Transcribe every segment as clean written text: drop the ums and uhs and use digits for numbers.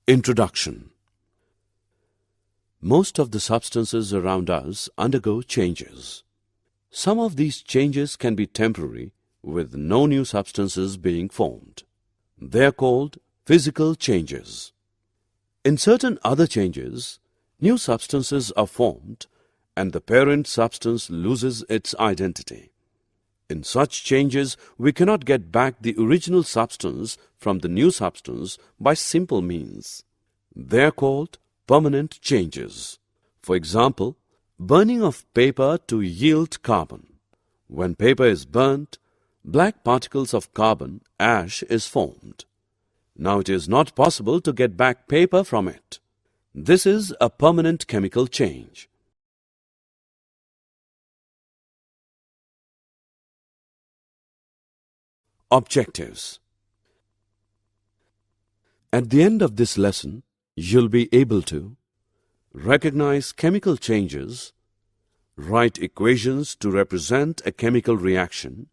Introduction. Most of the substances around us undergo changes. Some of these changes can be temporary, with no new substances being formed. They are called physical changes. In certain other changes, new substances are formed and the parent substance loses its identity. In such changes, we cannot get back the original substance from the new substance by simple means. They are called permanent changes. For example, burning of paper to yield carbon. When paper is burnt, black particles of carbon ash is formed. Now it is not possible to get back paper from it. This is a permanent chemical change. Objectives. At the end of this lesson, you'll be able to recognize chemical changes, write equations to represent a chemical reaction,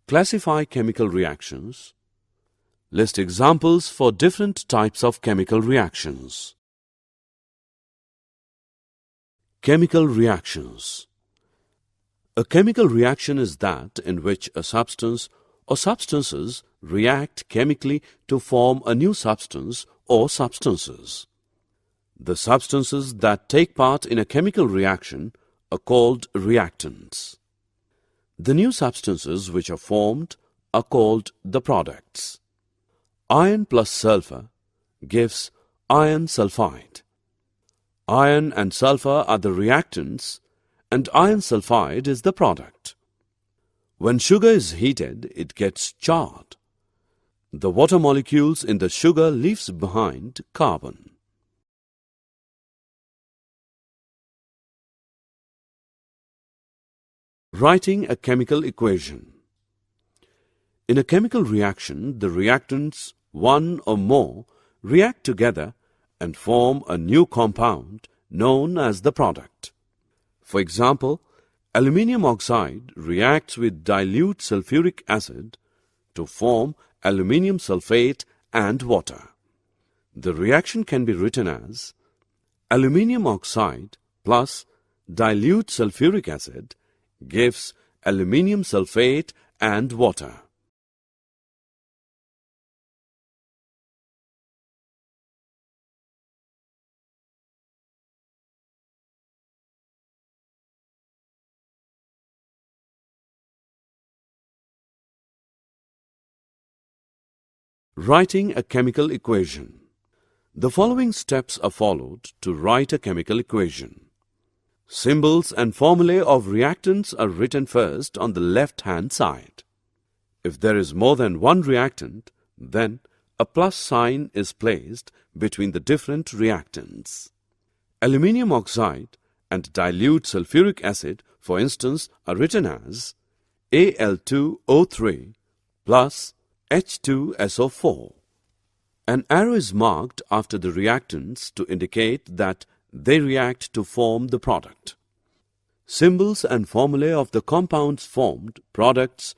classify chemical reactions, list examples for different types of chemical reactions. Chemical reactions. A chemical reaction is that in which a substance or substances react chemically to form a new substance or substances. The substances that take part in a chemical reaction are called reactants. The new substances which are formed are called the products. Iron plus sulfur gives iron sulfide. Iron and sulfur are the reactants and iron sulfide is the product. When sugar is heated, it gets charred. The water molecules in the sugar leaves behind carbon. Writing a chemical equation. In a chemical reaction, the reactants, one or more, react together and form a new compound known as the product. For example, aluminium oxide reacts with dilute sulfuric acid to form aluminium sulfate and water. The reaction can be written as aluminium oxide plus dilute sulfuric acid gives aluminium sulfate and water. Writing a chemical equation. The following steps are followed to write a chemical equation. Symbols and formulae of reactants are written first on the left-hand side. If there is more than one reactant, then a plus sign is placed between the different reactants. Aluminium oxide and dilute sulfuric acid, for instance, are written as Al2O3 plus H2SO4. An arrow is marked after the reactants to indicate that they react to form the product. Symbols and formulae of the compounds formed, products,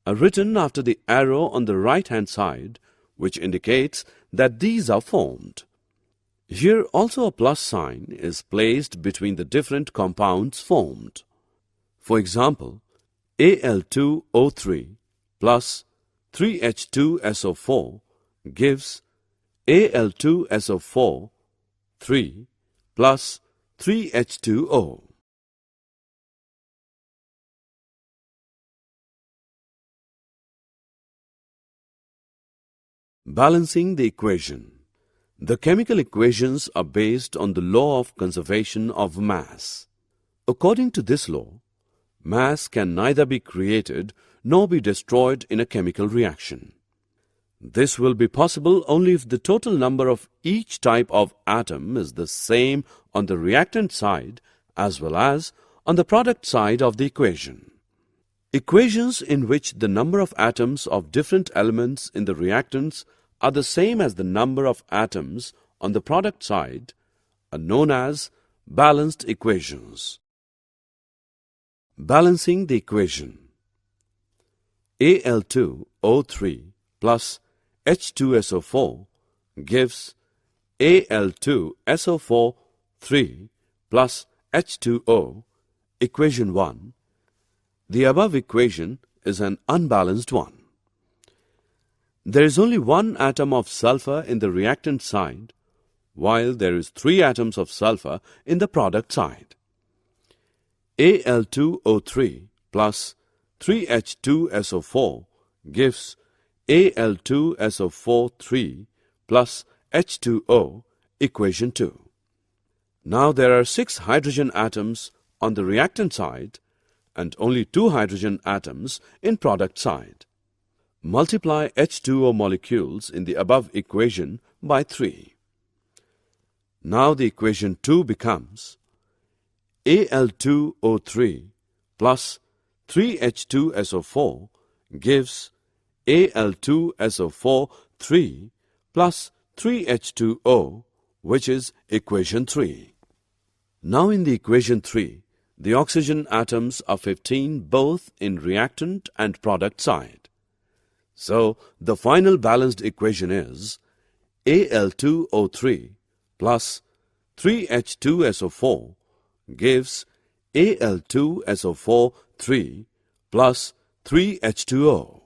are written after the arrow on the right-hand side, which indicates that these are formed. Here also a plus sign is placed between the different compounds formed. For example, Al2O3 plus 3H2SO4 gives Al2SO4 3 plus 3H2O. Balancing the equation. The chemical equations are based on the law of conservation of mass. According to this law, mass can neither be created nor be destroyed in a chemical reaction. This will be possible only if the total number of each type of atom is the same on the reactant side as well as on the product side of the equation. Equations in which the number of atoms of different elements in the reactants are the same as the number of atoms on the product side are known as balanced equations. Balancing the equation. Al2O3 plus H2SO4 gives Al2SO4 3 plus H2O, equation 1, the above equation is an unbalanced one. There is only one atom of sulfur in the reactant side, while there is 3 atoms of sulfur in the product side. Al2O3 plus 3H2SO4 gives Al2SO4 3 plus H2O, equation 2. Now there are 6 hydrogen atoms on the reactant side and only 2 hydrogen atoms in product side. Multiply H2O molecules in the above equation by 3. Now the equation 2 becomes Al2O3 plus 3H2SO4 gives Al2SO4 3 plus 3H2O, which is equation 3. Now in the equation 3, the oxygen atoms are 15 both in reactant and product side. So the final balanced equation is Al2O3 plus 3H2SO4 gives Al2SO4 3 plus 3H2O.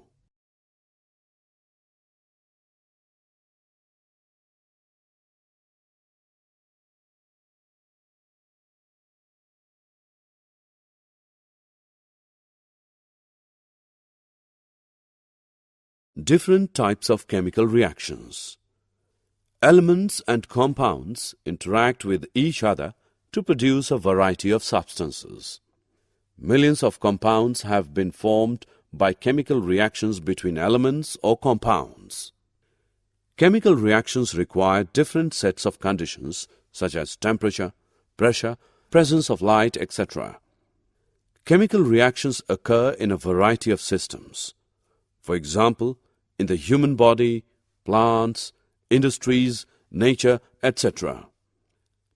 Different types of chemical reactions. Elements and compounds interact with each other to produce a variety of substances. Millions of compounds have been formed by chemical reactions between elements or compounds. Chemical reactions require different sets of conditions such as temperature, pressure, presence of light, etc. Chemical reactions occur in a variety of systems. For example, in the human body, plants, industries, nature, etc.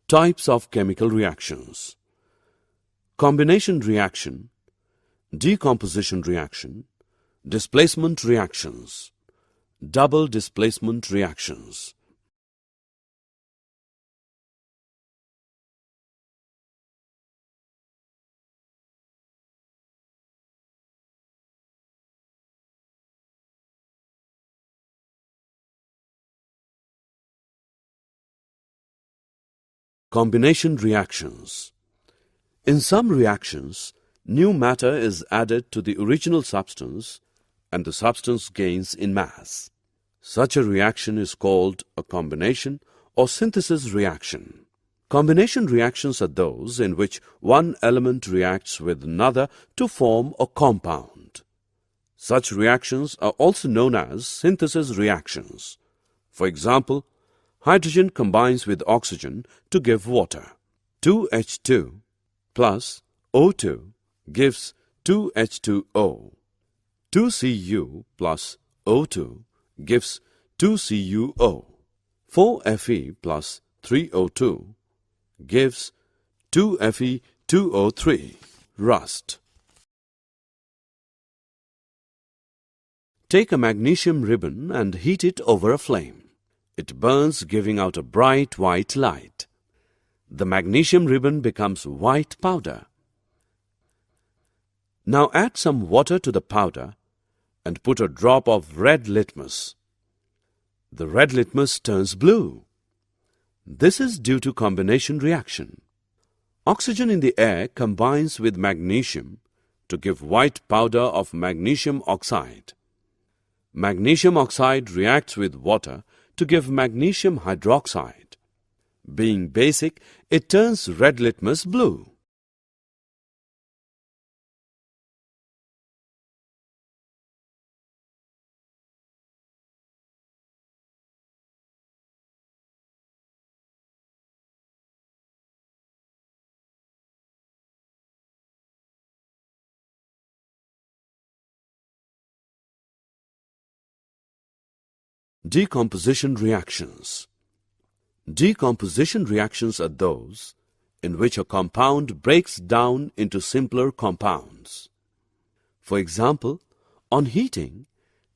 Types of chemical reactions. Combination reaction, decomposition reaction, displacement reactions, double displacement reactions. Combination reactions. In some reactions, new matter is added to the original substance and the substance gains in mass. Such a reaction is called a combination or synthesis reaction. Combination reactions are those in which one element reacts with another to form a compound. Such reactions are also known as synthesis reactions. For example, hydrogen combines with oxygen to give water. 2H2 plus O2 gives 2H2O. 2Cu plus O2 gives 2CuO. 4Fe plus 3O2 gives 2Fe2O3. Rust. Take a magnesium ribbon and heat it over a flame. It burns, giving out a bright white light. The magnesium ribbon becomes white powder. Now add some water to the powder and put a drop of red litmus. The red litmus turns blue. This is due to combination reaction. Oxygen in the air combines with magnesium to give white powder of magnesium oxide. Magnesium oxide reacts with water to give magnesium hydroxide. Being basic, it turns red litmus blue. Decomposition reactions. Decomposition reactions are those in which a compound breaks down into simpler compounds. For example, on heating,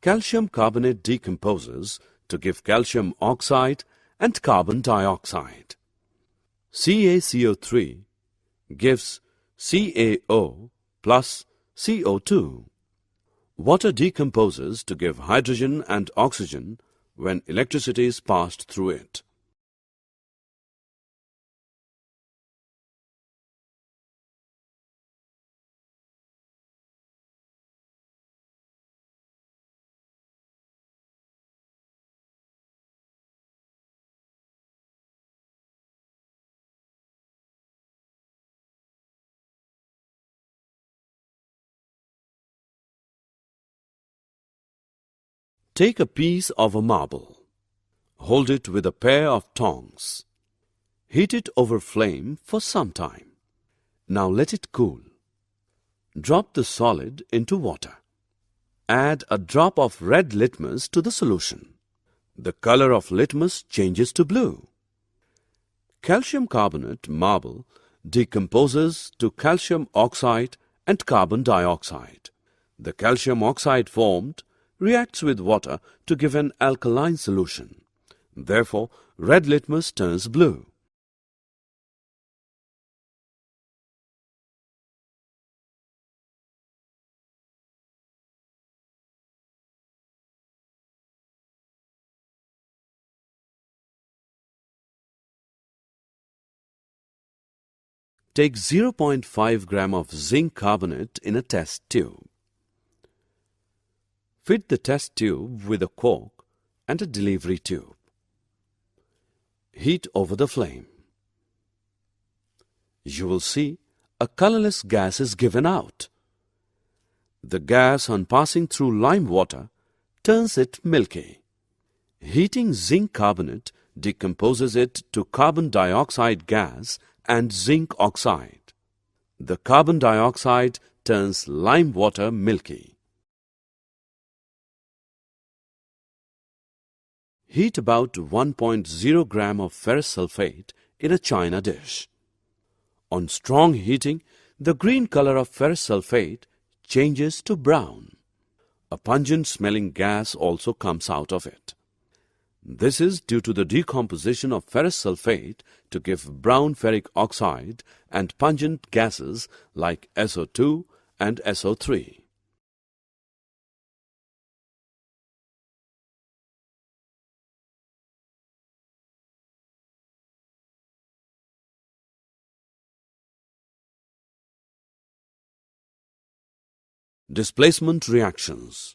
calcium carbonate decomposes to give calcium oxide and carbon dioxide. CaCO3 gives CaO plus CO2. Water decomposes to give hydrogen and oxygen when electricity is passed through it. Take a piece of a marble. Hold it with a pair of tongs. Heat it over flame for some time. Now let it cool. Drop the solid into water. Add a drop of red litmus to the solution. The color of litmus changes to blue. Calcium carbonate marble decomposes to calcium oxide and carbon dioxide. The calcium oxide formed reacts with water to give an alkaline solution. Therefore, red litmus turns blue. Take 0.5 gram of zinc carbonate in a test tube. Fit the test tube with a cork and a delivery tube. Heat over the flame. You will see a colorless gas is given out. The gas, on passing through lime water, turns it milky. Heating zinc carbonate decomposes it to carbon dioxide gas and zinc oxide. The carbon dioxide turns lime water milky. Heat about 1.0 gram of ferrous sulfate in a china dish. On strong heating, the green color of ferrous sulfate changes to brown. A pungent smelling gas also comes out of it. This is due to the decomposition of ferrous sulfate to give brown ferric oxide and pungent gases like SO2 and SO3. Displacement reactions.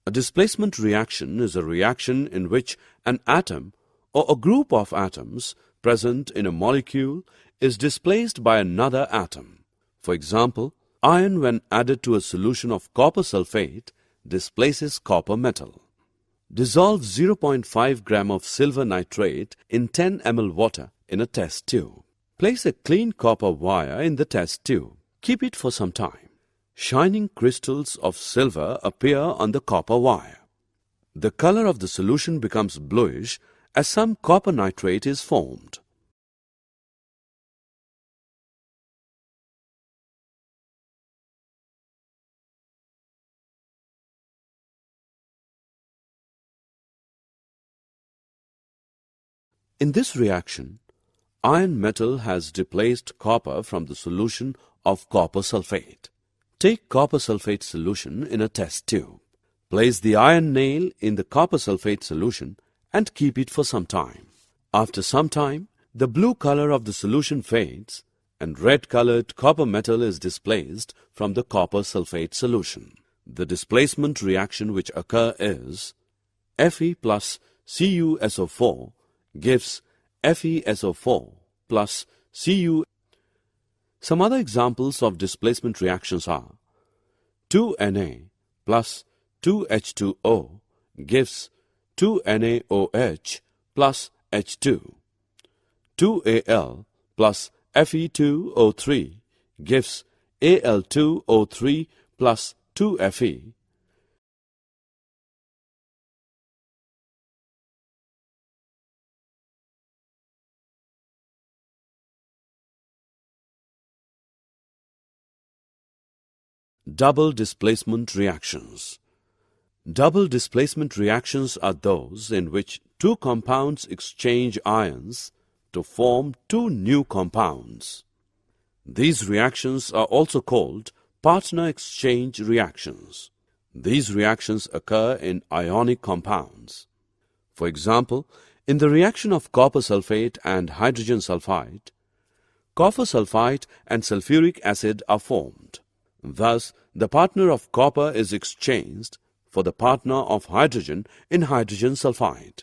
A displacement reaction is a reaction in which an atom or a group of atoms present in a molecule is displaced by another atom. For example, iron when added to a solution of copper sulfate displaces copper metal. Dissolve 0.5 gram of silver nitrate in 10 ml water in a test tube. Place a clean copper wire in the test tube. Keep it for some time. Shining crystals of silver appear on the copper wire. The color of the solution becomes bluish as some copper nitrate is formed. In this reaction, iron metal has displaced copper from the solution of copper sulfate. Take copper sulfate solution in a test tube. Place the iron nail in the copper sulfate solution and keep it for some time. After some time, the blue color of the solution fades and red-colored copper metal is displaced from the copper sulfate solution. The displacement reaction which occurs is Fe plus CuSO4 gives FeSO4 plus Cu. Some other examples of displacement reactions are 2Na plus 2H2O gives 2NaOH plus H2. 2Al plus Fe2O3 gives Al2O3 plus 2Fe. Double displacement reactions. Double displacement reactions are those in which two compounds exchange ions to form two new compounds. These reactions are also called partner exchange reactions. These reactions occur in ionic compounds. For example, in the reaction of copper sulfate and hydrogen sulfide, copper sulfite and sulfuric acid are formed. Thus, the partner of copper is exchanged for the partner of hydrogen in hydrogen sulfide.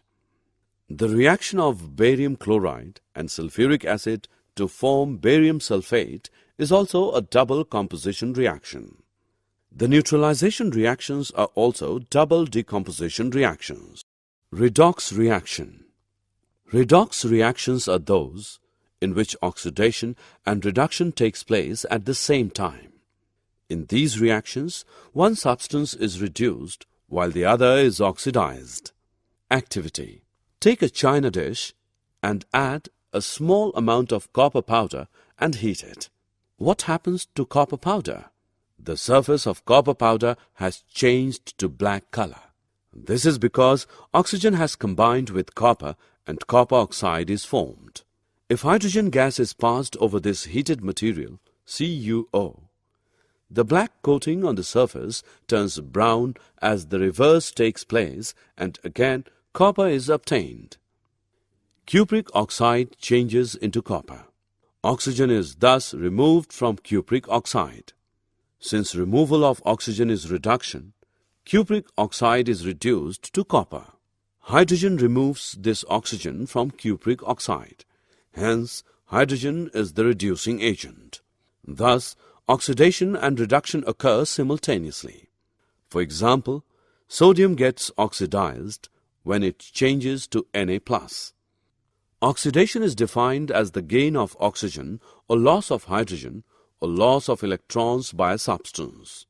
The reaction of barium chloride and sulfuric acid to form barium sulfate is also a double composition reaction. The neutralization reactions are also double decomposition reactions. Redox reaction. Redox reactions are those in which oxidation and reduction takes place at the same time. In these reactions, one substance is reduced while the other is oxidized. Activity. Take a china dish and add a small amount of copper powder and heat it. What happens to copper powder? The surface of copper powder has changed to black color. This is because oxygen has combined with copper and copper oxide is formed. If hydrogen gas is passed over this heated material, CuO, the black coating on the surface turns brown as the reverse takes place and again copper is obtained. Cupric oxide changes into copper. Oxygen is thus removed from cupric oxide. Since removal of oxygen is reduction, cupric oxide is reduced to copper. Hydrogen removes this oxygen from cupric oxide. Hence, hydrogen is the reducing agent. Thus, oxidation and reduction occur simultaneously. For example, sodium gets oxidized when it changes to Na+. Oxidation is defined as the gain of oxygen or loss of hydrogen or loss of electrons by a substance.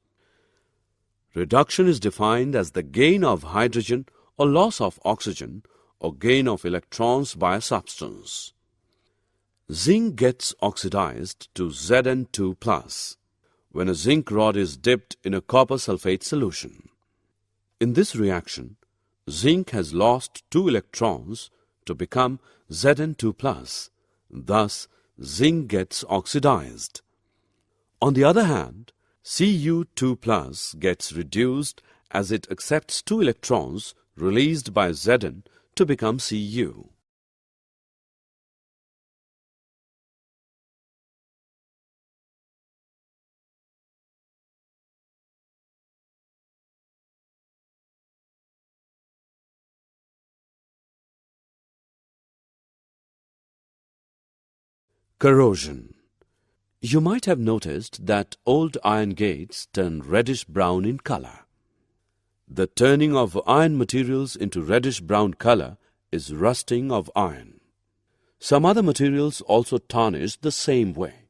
Reduction is defined as the gain of hydrogen or loss of oxygen or gain of electrons by a substance. Zinc gets oxidized to Zn2+ when a zinc rod is dipped in a copper sulfate solution. In this reaction, zinc has lost 2 electrons to become Zn2+. Thus, zinc gets oxidized. On the other hand, Cu2+ gets reduced as it accepts 2 electrons released by Zn to become Cu. Corrosion. You might have noticed that old iron gates turn reddish-brown in color. The turning of iron materials into reddish-brown color is rusting of iron. Some other materials also tarnish the same way.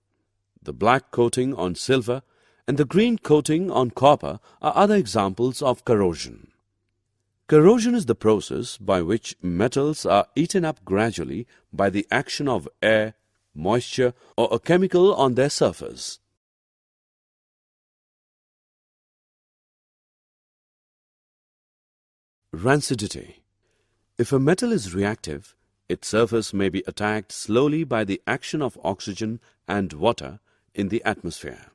The black coating on silver and the green coating on copper are other examples of corrosion. Corrosion is the process by which metals are eaten up gradually by the action of air, moisture, or a chemical on their surface. Rancidity. If a metal is reactive, its surface may be attacked slowly by the action of oxygen and water in the atmosphere.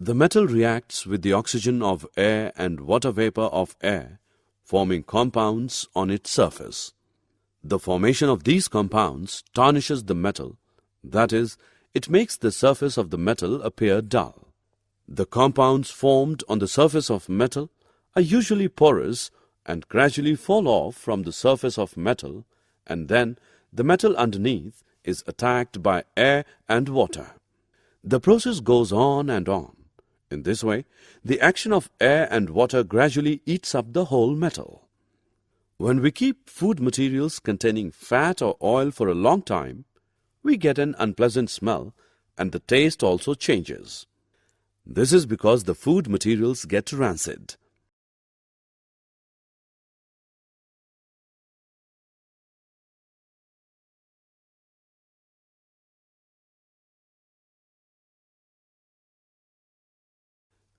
The metal reacts with the oxygen of air and water vapor of air, forming compounds on its surface. The formation of these compounds tarnishes the metal, that is, it makes the surface of the metal appear dull. The compounds formed on the surface of metal are usually porous and gradually fall off from the surface of metal, and then the metal underneath is attacked by air and water. The process goes on and on. In this way, the action of air and water gradually eats up the whole metal. When we keep food materials containing fat or oil for a long time, we get an unpleasant smell and the taste also changes. This is because the food materials get rancid.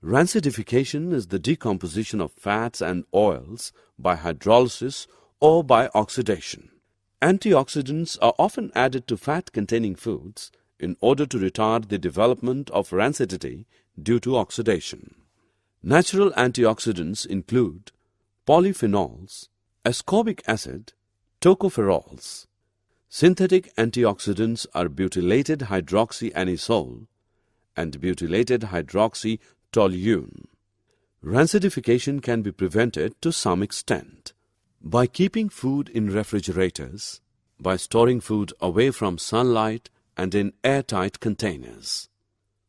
Rancidification is the decomposition of fats and oils by hydrolysis or by oxidation. Antioxidants are often added to fat-containing foods in order to retard the development of rancidity due to oxidation. Natural antioxidants include polyphenols, ascorbic acid, tocopherols. Synthetic antioxidants are butylated hydroxyanisole and butylated hydroxytoluene. Rancidification can be prevented to some extent by keeping food in refrigerators, by storing food away from sunlight and in airtight containers,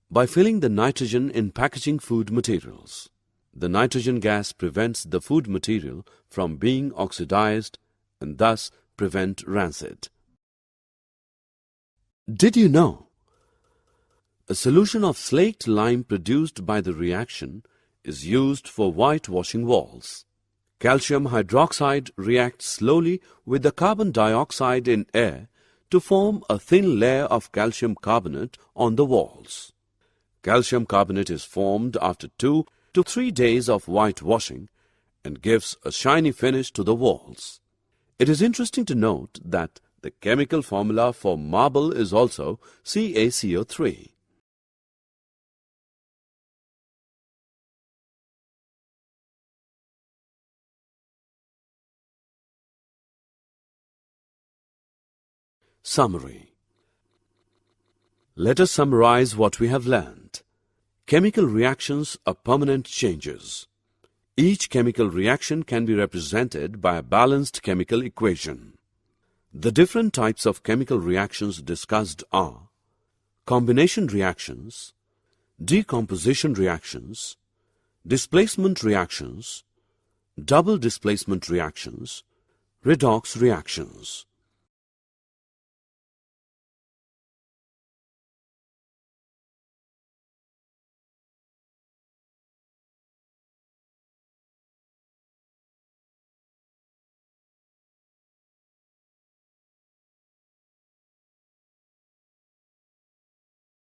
by filling the nitrogen in packaging food materials. The nitrogen gas prevents the food material from being oxidized and thus prevent rancid. Did you know? A solution of slaked lime produced by the reaction is used for whitewashing walls. Calcium hydroxide reacts slowly with the carbon dioxide in air to form a thin layer of calcium carbonate on the walls. Calcium carbonate is formed after 2 to 3 days of whitewashing and gives a shiny finish to the walls. It is interesting to note that the chemical formula for marble is also CaCO3. Summary. Let us summarize what we have learned. Chemical reactions are permanent changes. Each chemical reaction can be represented by a balanced chemical equation. The different types of chemical reactions discussed are combination reactions, decomposition reactions, displacement reactions, double displacement reactions, redox reactions.